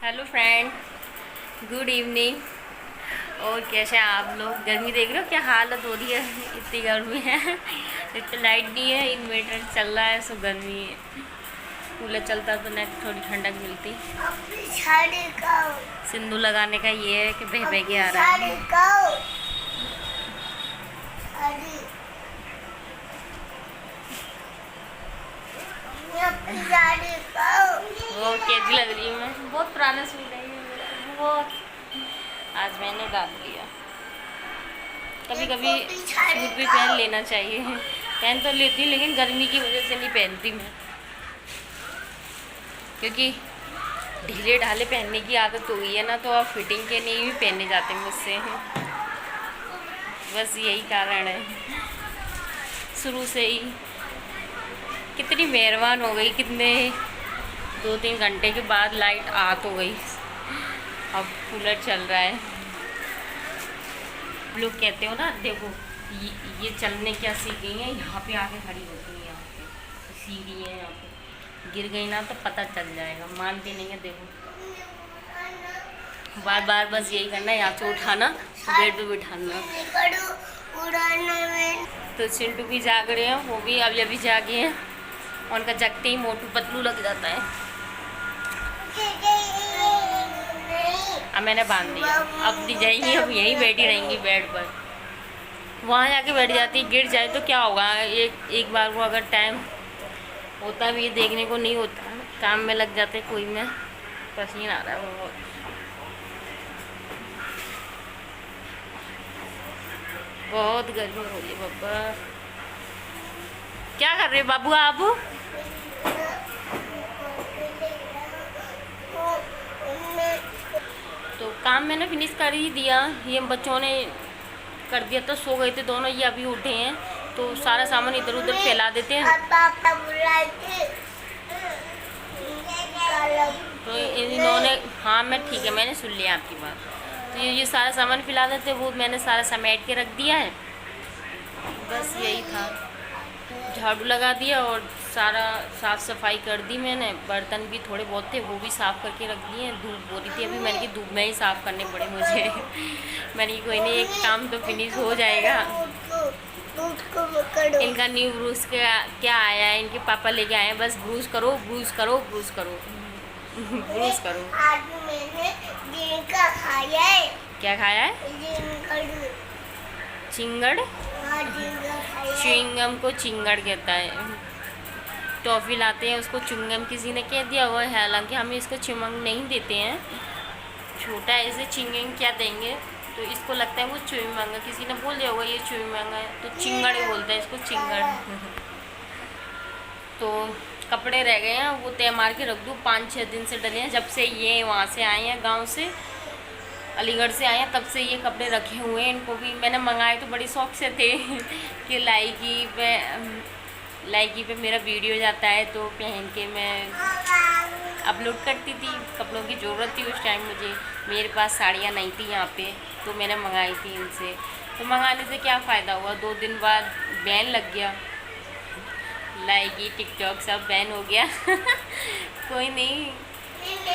Hello friend, good evening. और कैसे हैं आप लोग? गर्मी देख रहे हो क्या हालत हो रही है, इतनी गर्मी है। एक तो लाइट नहीं है, इन्वर्टर चल रहा है, सो गर्मी है। कूलर चलता तो ना थोड़ी ठंडक मिलती। सिंदूर लगाने का ये है कि बह बह के आ रहा है। वो कैसी लग रही हूँ मैं? बहुत पुराना सूट है ये, बहुत। आज मैंने डाल दिया। कभी कभी सूट भी पहन लेना चाहिए। पहन तो लेती हूँ लेकिन गर्मी की वजह से नहीं पहनती मैं, क्योंकि ढीले ढाले पहनने की आदत हो गई है ना, तो अब फिटिंग के नहीं भी पहने जाते मुझसे। बस यही कारण है शुरू से ही। कितनी मेहरबान हो गई, कितने 2-3 घंटे के बाद लाइट आ तो गई। अब कूलर चल रहा है। लोग कहते हो ना, देखो ये चलने क्या सीख गई हैं, यहाँ पे आके खड़ी होती है। यहाँ पे सीढ़ी है, यहाँ पे गिर गई ना तो पता चल जाएगा। मानती नहीं है। देखो बार बार बस यही करना है, यहाँ से उठाना, बेड पे बिठाना। तो चिंटू भी जाग रहे हैं, वो भी अभी जागे हैं। उनका जगते ही मोटू पतलू लग जाता है। अब मैंने बांध दिया, अब नहीं जाएंगी, अब यहीं बैठी रहेंगी बेड पर। वहाँ जाके बैठ जाती, गिर जाए तो क्या होगा। एक बार को अगर टाइम होता भी है, देखने को नहीं होता, काम में लग जाते कोई में। पसीना आ रहा है बहुत। बहुत गर्मी हो रही है बाबा। क्या कर रहे हो बाबू आप? तो काम मैंने फिनिश कर ही दिया। ये बच्चों ने कर दिया तो सो गए थे दोनों, ये अभी उठे हैं तो सारा सामान इधर उधर फैला देते हैं। तो इन्होंने, हाँ मैं ठीक है, मैंने सुन लिया आपकी बात। तो ये सारा सामान फैला देते हैं, वो मैंने सारा समेट के रख दिया है। बस यही था, झाड़ू लगा दिया और सारा साफ़ सफाई कर दी मैंने। बर्तन भी थोड़े बहुत थे, वो भी साफ़ करके रख दिए। धूप हो रही थी अभी, मैंने कि धूप में ही साफ़ करने पड़े मुझे। मैंने कोई नहीं, एक काम तो फिनिश हो जाएगा। इनका न्यू ब्रूस क्या आया है, इनके पापा लेके आए हैं। बस ब्रूस करो, ब्रूस करो, ब्रूस करो, ब्रूस करो। आज मैंने जिंका खाया है। क्या खाया है? चिंगड़। च्युइंगम को चिंगड़ कहता है। टॉफ़ी लाते हैं, उसको च्युइंगम किसी ने कह दिया हुआ है। हालांकि हम इसको च्युइंगम नहीं देते हैं, छोटा है, इसे चिंगम क्या देंगे। तो इसको लगता है वो च्युइंगम, किसी ने बोल दिया होगा ये च्युइंगम है, तो चिंगड़ ही बोलते हैं इसको, चिंगड़। तो कपड़े रह गए हैं, वो तय मार के रख दूँ। 5-6 दिन से डले हैं, जब से ये वहाँ से आए हैं, गांव से, अलीगढ़ से आए हैं, तब से ये कपड़े रखे हुए हैं। इनको भी मैंने मंगाए तो बड़ी शौक से थे कि लाइकी पे मेरा वीडियो जाता है तो पहन के मैं अपलोड करती थी। कपड़ों की ज़रूरत थी उस टाइम मुझे, मेरे पास साड़ियाँ नहीं थी यहाँ पे, तो मैंने मंगाई थी इनसे। तो मंगाने से क्या फ़ायदा हुआ, 2 दिन बाद बैन लग गया। लाइकी, टिकटॉक सब बैन हो गया। कोई नहीं,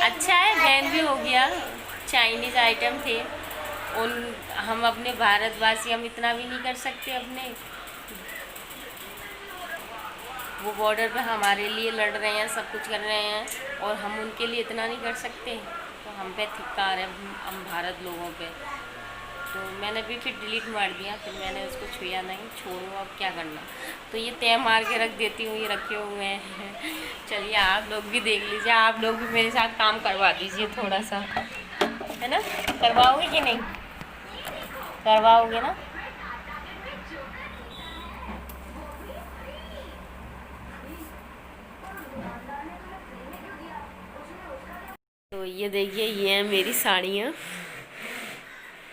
अच्छा है बैन भी हो गया। चाइनीज़ आइटम थे उन, हम अपने भारतवासी हम इतना भी नहीं कर सकते अपने। वो बॉर्डर पे हमारे लिए लड़ रहे हैं, सब कुछ कर रहे हैं, और हम उनके लिए इतना नहीं कर सकते। तो हम पे धिक्कार है, हम भारत लोगों पे। तो मैंने भी फिर डिलीट मार दिया, फिर मैंने उसको छुआ नहीं, छोड़ो अब क्या करना। तो ये तय मार के रख देती हूँ, ये रखे हुए हैं। चलिए आप लोग भी देख लीजिए, आप लोग भी मेरे साथ काम करवा दीजिए थोड़ा सा, है ना? करवाओगे कि नहीं? करवाओगे ना? तो ये देखिए, ये है मेरी साड़ियाँ,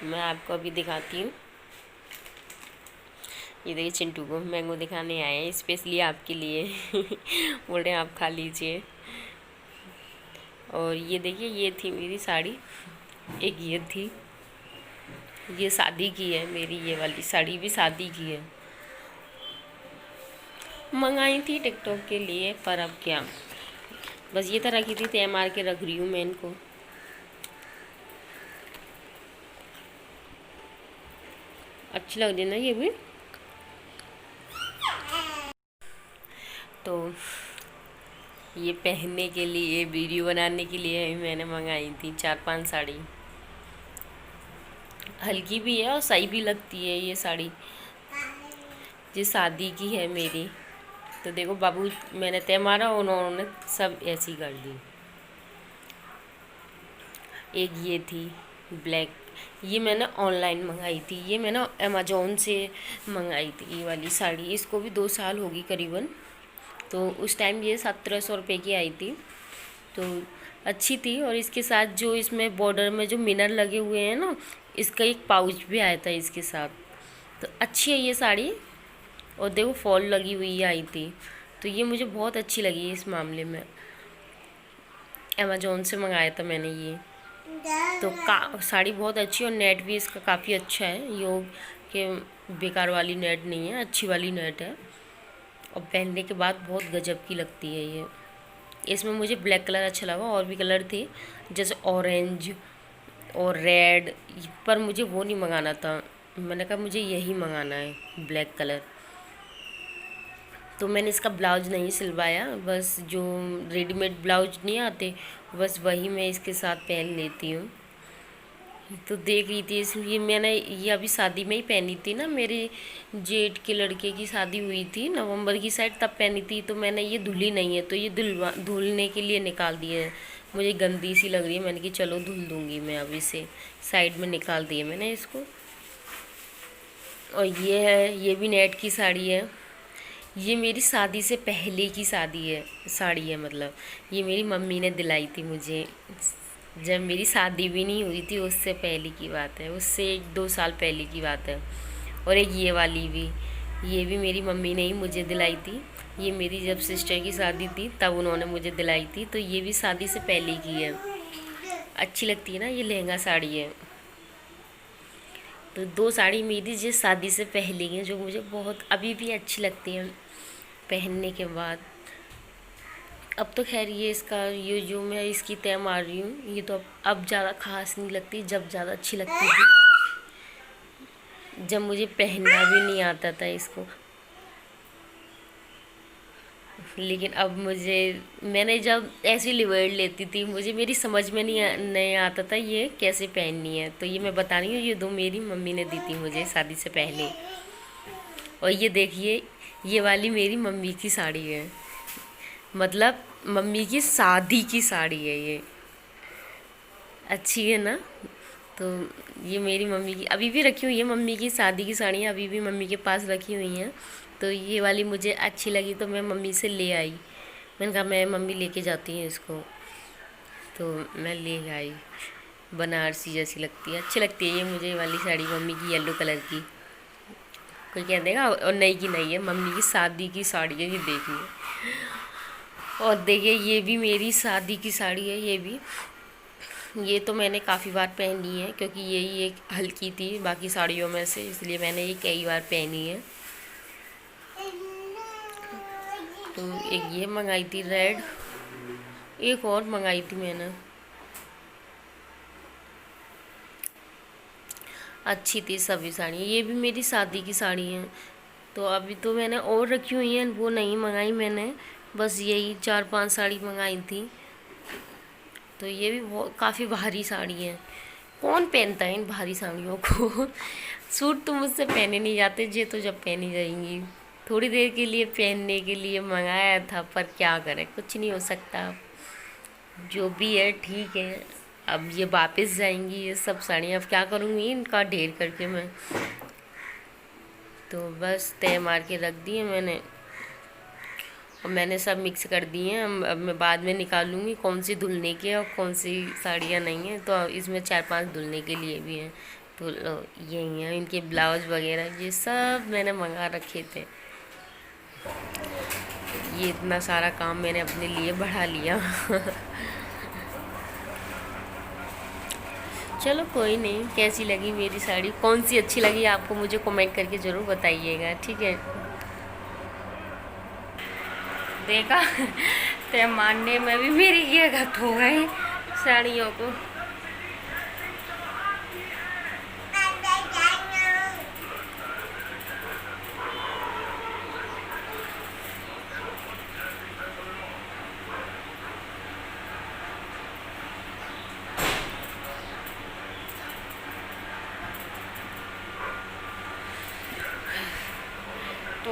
मैं आपको अभी दिखाती हूँ। ये देखिए, चिंटू को मैंगो दिखाने आए हैं स्पेशली आपके लिए। बोल रहे हैं आप खा लीजिए। और ये देखिए, ये थी मेरी साड़ी, एक ये थी, ये शादी की है मेरी, ये वाली साड़ी भी शादी की है। मंगाई थी टिकटॉक के लिए, पर अब क्या, बस ये तरह की थी, तय मार के रख रही हूँ मैं इनको। अच्छी लग रही है ना ये भी। तो ये पहनने के लिए, वीडियो बनाने के लिए मैंने मंगाई थी 4-5 साड़ी। हल्की भी है और सही भी लगती है ये साड़ी। ये शादी की है मेरी। तो देखो बाबू, मैंने तय मारा, उन्होंने सब ऐसी कर दी। एक ये थी ब्लैक, ये मैंने ऑनलाइन मंगाई थी। ये मैंने अमेज़ॉन से मंगाई थी ये वाली साड़ी। इसको भी 2 साल होगी करीबन। तो उस टाइम ये 1700 रुपये की आई थी, तो अच्छी थी। और इसके साथ जो इसमें बॉर्डर में जो मिनर लगे हुए हैं ना, इसका एक पाउच भी आया था इसके साथ। तो अच्छी है ये साड़ी। और देखो फॉल लगी हुई आई थी। तो ये मुझे बहुत अच्छी लगी इस मामले में। अमेज़ॉन से मंगाया था मैंने ये। तो साड़ी बहुत अच्छी, और नेट भी इसका काफ़ी अच्छा है। योग के बेकार वाली नेट नहीं है, अच्छी वाली नेट है। और पहनने के बाद बहुत गजब की लगती है ये। इसमें मुझे ब्लैक कलर अच्छा लगा, और भी कलर थे जैसे ऑरेंज और रेड, पर मुझे वो नहीं मंगाना था। मैंने कहा मुझे यही मंगाना है, ब्लैक कलर। तो मैंने इसका ब्लाउज नहीं सिलवाया, बस जो रेडीमेड ब्लाउज नहीं आते, बस वही मैं इसके साथ पहन लेती हूँ। तो देख रही थी इसलिए मैंने ये अभी शादी में ही पहनी थी ना, मेरे जेठ के लड़के की शादी हुई थी नवंबर की साइड, तब पहनी थी। तो मैंने ये धुली नहीं है, तो ये धुलने के लिए निकाल दी है। मुझे गंदी सी लग रही है, मैंने कि चलो धुल दूँगी मैं। अब इसे साइड में निकाल दिए मैंने इसको। और ये है, ये भी नेट की साड़ी है। ये मेरी शादी से पहले की साड़ी है मतलब। ये मेरी मम्मी ने दिलाई थी मुझे, जब मेरी शादी भी नहीं हुई थी, उससे पहले की बात है, उससे 1-2 साल पहले की बात है। और एक ये वाली भी, ये भी मेरी मम्मी ने ही मुझे दिलाई थी। ये मेरी जब सिस्टर की शादी थी तब उन्होंने मुझे दिलाई थी। तो ये भी शादी से पहले की है। अच्छी लगती है ना, ये लहंगा साड़ी है। तो 2 साड़ी मेरी जो शादी से पहले की हैं, जो मुझे बहुत अभी भी अच्छी लगती हैं पहनने के बाद। अब तो खैर ये जो मैं इसकी तय मार रही हूँ, ये तो अब ज़्यादा खास नहीं लगती, जब ज़्यादा अच्छी लगती थी, जब मुझे पहनना भी नहीं आता था इसको। लेकिन अब मैंने जब ऐसी लिबर्ट लेती थी, मुझे मेरी समझ में नहीं आता था ये कैसे पहननी है। तो ये मैं बता रही हूँ, ये 2 मेरी मम्मी ने दी थी मुझे शादी से पहले। और ये देखिए, ये वाली मेरी मम्मी की साड़ी है, मतलब मम्मी की शादी की साड़ी है ये। अच्छी है ना। तो ये मेरी मम्मी की अभी भी रखी हुई है, मम्मी की शादी की साड़ियाँ अभी भी मम्मी के पास रखी हुई हैं। तो ये वाली मुझे अच्छी लगी, तो मैं मम्मी से ले आई। मैंने कहा मैं मम्मी लेके जाती हूँ इसको, तो मैं ले आई। बनारसी जैसी लगती है, अच्छी लगती है ये मुझे, ये वाली साड़ी मम्मी की येलो कलर की। कोई कह देगा और नई की नहीं है, मम्मी की शादी की साड़ी है ये, देखिए। और देखिए ये भी मेरी शादी की साड़ी है। ये तो मैंने काफ़ी बार पहनी है, क्योंकि यही एक हल्की थी बाकी साड़ियों में से, इसलिए मैंने ये कई बार पहनी है। तो एक ये मंगाई थी रेड, एक और मंगाई थी मैंने, अच्छी थी सभी साड़ियाँ। ये भी मेरी शादी की साड़ी हैं। तो अभी तो मैंने और रखी हुई हैं, वो नहीं मंगाई मैंने, बस यही 4-5 साड़ी मंगाई थी। तो ये भी बहुत काफ़ी भारी साड़ी है, कौन पहनता है इन भारी साड़ियों को। सूट तो मुझसे पहने नहीं जाते, ये तो जब पहनी जाएंगी। थोड़ी देर के लिए पहनने के लिए मंगाया था, पर क्या करें, कुछ नहीं हो सकता। जो भी है ठीक है। अब ये वापस जाएंगी ये सब साड़ियाँ, अब क्या करूँगी इनका ढेर करके मैं। तो बस तय मार के रख दिए मैंने, और मैंने सब मिक्स कर दिए हैं। अब मैं बाद में निकालूंगी कौन सी धुलने की और कौन सी साड़ियाँ नहीं हैं। तो इसमें 4-5 धुलने के लिए भी हैं। तो यही हैं इनके ब्लाउज वगैरह, ये सब मैंने मंगा रखे थे। ये इतना सारा काम मैंने अपने लिए बढ़ा लिया। चलो कोई नहीं, कैसी लगी मेरी साड़ी, कौन सी अच्छी लगी आपको मुझे कमेंट करके ज़रूर बताइएगा, ठीक है। देखा, तय मारने में भी मेरी ये गत हो गई साड़ियों को।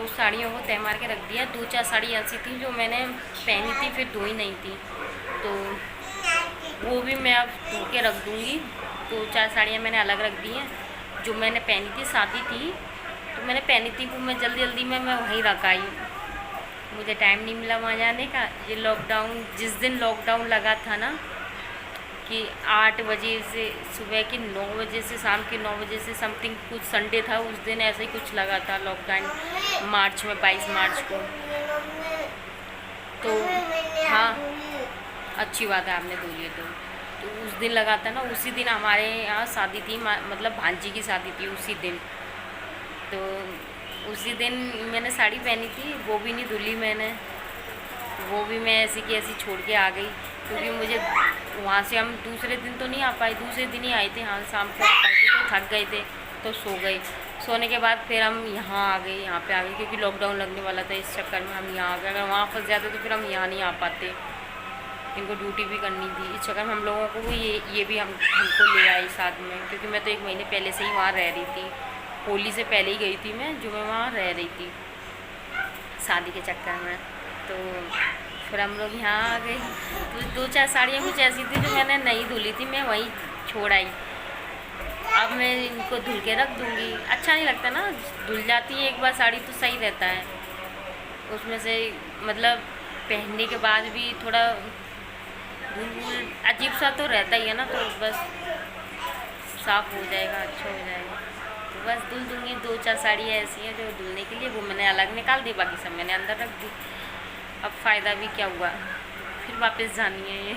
तो उस साड़ियों को तय मार के रख दिया। 2-4 साड़ी ऐसी थी जो मैंने पहनी थी फिर धोई नहीं थी, तो वो भी मैं अब धो के रख दूँगी। 2-4 साड़ियाँ मैंने अलग रख दी हैं, जो मैंने पहनी थी शादी थी तो मैंने पहनी थी, वो मैं जल्दी जल्दी में मैं वहीं रख आई, मुझे टाइम नहीं मिला वहाँ जाने का। ये लॉकडाउन, जिस दिन लॉकडाउन लगा था ना कि 8 बजे से सुबह के 9 बजे से शाम के 9 बजे से समथिंग, कुछ संडे था उस दिन, ऐसा ही कुछ लगा था लॉकडाउन, मार्च में 22 मार्च को। तो हाँ, अच्छी बात है आपने धो लिए। तो उस दिन लगा था ना, उसी दिन हमारे यहाँ शादी थी, मतलब भांजी की शादी थी उसी दिन। तो उसी दिन मैंने साड़ी पहनी थी, वो भी नहीं धुली मैंने, वो भी मैं ऐसी की ऐसी छोड़ के आ गई, क्योंकि मुझे वहाँ से हम दूसरे दिन तो नहीं आ पाए, दूसरे दिन ही आए थे। हाँ, शाम को आ पाए थे, तो थक गए थे तो सो गए। सोने के बाद फिर हम यहाँ आ गए, यहाँ पे आ गए, क्योंकि लॉकडाउन लगने वाला था, इस चक्कर में हम यहाँ आ गए। अगर वहाँ फंस जाते तो फिर हम यहाँ नहीं आ पाते, इनको ड्यूटी भी करनी थी। इस चक्कर में हम लोगों को भी ये भी हमको ले आई साथ में, क्योंकि मैं तो 1 महीने पहले से ही वहाँ रह रही थी, होली से पहले ही गई थी मैं, जो मैं वहाँ रह रही थी शादी के चक्कर में। तो फिर हम लोग यहाँ आ गए। तो 2-4 साड़ियाँ कुछ ऐसी थी जो मैंने नहीं धुली थी, मैं वहीं छोड़ आई। अब मैं इनको धुल के रख दूँगी, अच्छा नहीं लगता ना, धुल जाती है एक बार साड़ी तो सही रहता है, उसमें से मतलब पहनने के बाद भी थोड़ा धुल अजीब सा तो रहता ही है ना, तो बस साफ़ हो जाएगा, अच्छा हो जाएगा। तो बस धुल दूँगी। 2-4 साड़ियाँ ऐसी हैं जो धुलने के लिए, वो मैंने अलग निकाल दी, बाकी सब मैंने अंदर रख दी। अब फ़ायदा भी क्या हुआ, फिर वापस जानी है ये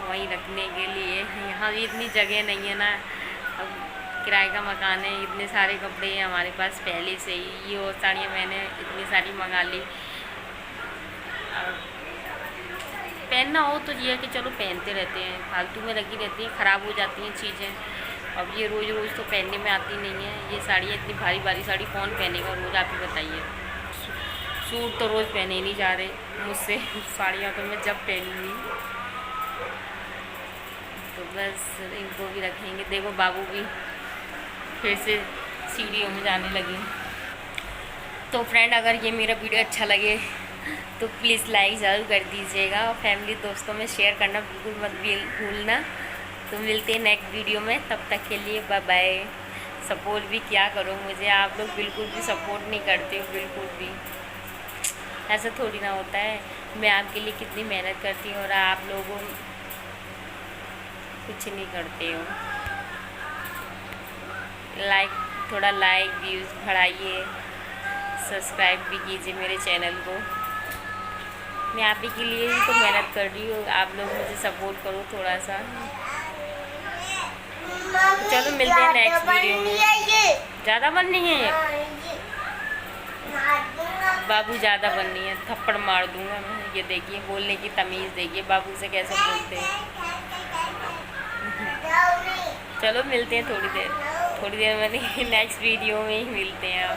वहीं रखने के लिए। यहाँ भी इतनी जगह नहीं है ना, अब किराए का मकान है, इतने सारे कपड़े हैं हमारे पास पहले से ही, ये और साड़ियाँ मैंने इतनी सारी मंगा ली। पहनना हो तो ये है कि चलो पहनते रहते हैं, फालतू में रखी रहती हैं, ख़राब हो जाती हैं चीज़ें। अब ये रोज़ रोज़ तो पहनने में आती नहीं है, ये साड़ियाँ इतनी भारी भारी साड़ी कौन पहनेगा रोज़, आप ही बताइए। सूट तो रोज़ पहने ही नहीं जा रहे मुझसे, साड़ियाँ तो मैं जब पहनूँगी। तो बस इनको भी रखेंगे। देखो बाबू भी फिर से सीढ़ियों में जाने लगे। तो फ्रेंड, अगर ये मेरा वीडियो अच्छा लगे तो प्लीज़ लाइक ज़रूर कर दीजिएगा, और फैमिली दोस्तों में शेयर करना बिल्कुल मत भूलना। तो मिलते हैं नेक्स्ट वीडियो में, तब तक के लिए बाय बाय। सपोर्ट भी क्या करो मुझे, आप लोग बिल्कुल भी सपोर्ट नहीं करते हो, बिल्कुल भी। ऐसा थोड़ी ना होता है, मैं आपके लिए कितनी मेहनत करती हूँ और आप लोगों कुछ नहीं करते हो। थोड़ा लाइक व्यूज़ बढ़ाइए, सब्सक्राइब भी कीजिए मेरे चैनल को। मैं आप ही के लिए ही तो मेहनत कर रही हूँ, आप लोग मुझे सपोर्ट करो थोड़ा सा। चलो मिलते हैं नेक्स्ट वीडियो में। ज़्यादा बननी है ये बाबू, ज़्यादा बननी है, थप्पड़ मार दूँगा मैं। ये देखिए, बोलने की तमीज़ देखिए, बाबू से कैसे बोलते हैं। चलो मिलते हैं थोड़ी देर में, नेक्स्ट वीडियो में ही मिलते हैं आप।